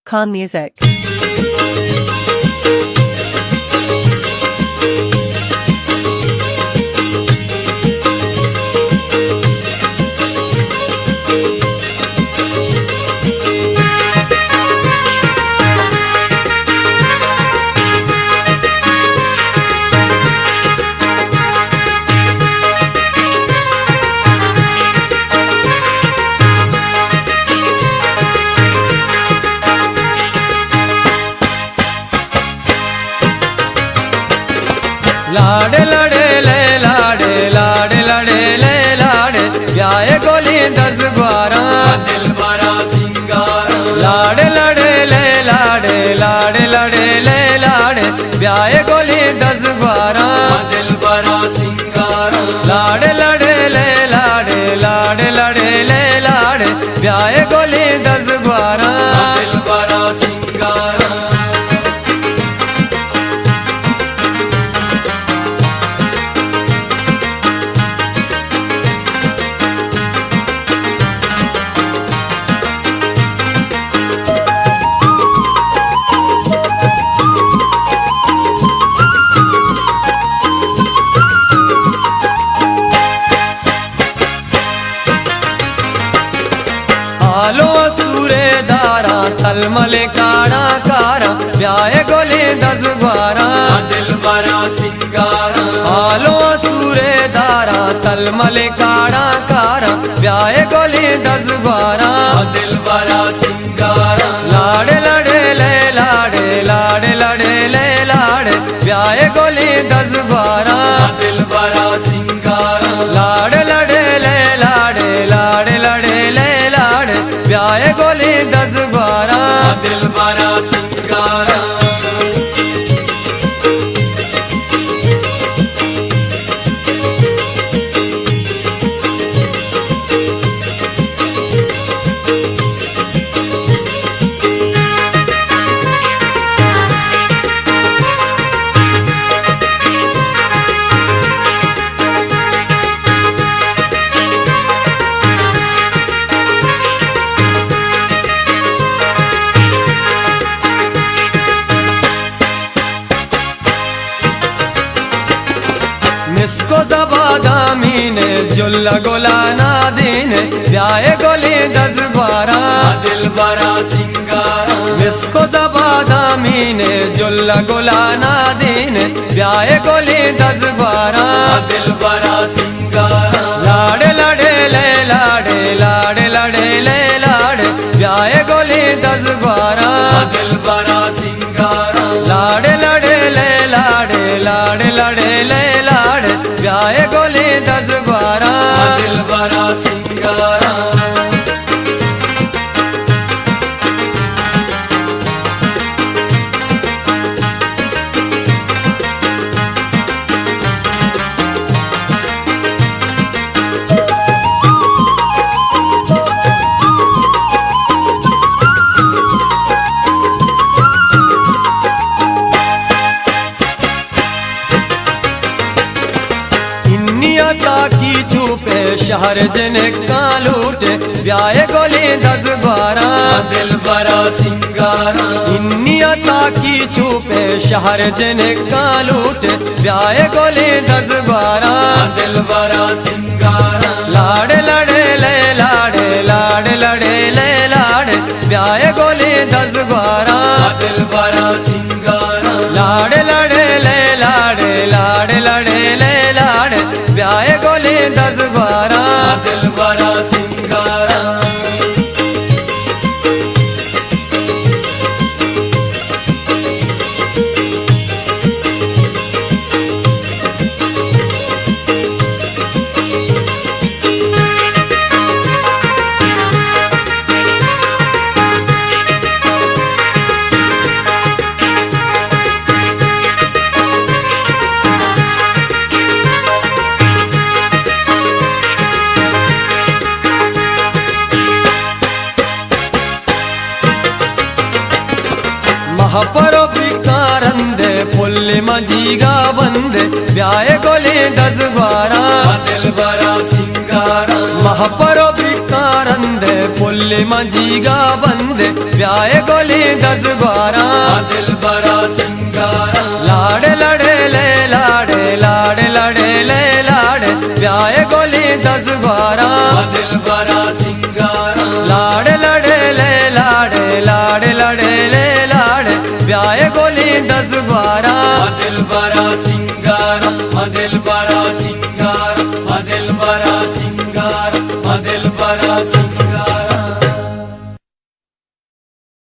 Khan Music. लाड़े लड़े ले लाड़े लाड़े लड़े ले लाड़े ब्याहे गोली 10-12 दिल बड़ा सिंगारा लाड़े लड़े ले लाड़े लाड़े लड़े ले लाड़े ब्याहे गोली 10-12 दिल बड़ा सिंगारा लाड़े लड़े ले लाड़े लाड़े लड़े ले लाड़े ब्याहे गोली 10-12 दिल बड़ा सिंगारा आलो सूरे दारा तलमले काड़ा कारा ब्याहे गोली 10-12 दिल बड़ा सिंगारा आलो सूरे दारा तलमले काड़ा कारा ब्याहे गोली 10-12 दिल बड़ा सिंगारा लाड़े लड़े ले लाड़े लाड़े लड़े ले लाड़े ब्याहे गोली 10-12 दिल बड़ा सिंगारा लाड़े लड़े ले लाड़े लाड़े लड़े ले लाड़े ब्याहे गोली 10-12 दिल बड़ा सिंगारा मिसको जबादा मीने जुल्ला गोला नादीने ब्याहे गोली 10-12 दिल बड़ा सिंगारा मिसको जबादा मीने जुल्ला गोला नादीने ब्याहे गोली 10-12 दिल बड़ा सिंगारा लाड़े लड़े ले लाड़े लाड़े लड़े ले लाड़े ब्याहे गोली 10-12 दिल बड़ा सिंगारा लाड़े लड़े ले लाड़े लाड़े लड़े ले लाड़े ब्याहे गोली 10-12 दिल बड़ा सिंगारा की चुपे शहर जने का लूटे ब्याहे गोली 10-12 दिल बड़ा सिंगारा इन्नियता की चुपे शहर जने का लूटे ब्याहे गोली 10-12 दिल बड़ा सिंगारा लाड़े लड़े ले लाड़े लाड़े लड़े ले लाड़े ब्याहे गोली 10-12 दिल बड़ा सिंगारा लाड़े लड़े ले लाड़े लाड़े लड़े ले लाड़े ब्याहे गोली 10-12 दिल बड़ा सिंगारा महापरो बिकारंदे फुल्ली मजीगा बंदे ब्याहे गोली 10-12 दिल बड़ा सिंगारा महापरो बिकार रंदे पुल्ली मंजीगा बंदे ब्याए गोली 10-12 दिल बड़ा सिंगारा लाड़े लड़े ले लाड़े लाड़े लड़े ले लाड़े ब्याए गोली 10-12 दिल बड़ा सिंगारा लाड़े लड़े ले लाड़े लाड़े लड़े ले लाड़े ब्याए गोली 10-12 दिल बड़ा सिंगारा दिल बड़ा सिंगारा दिल बड़ा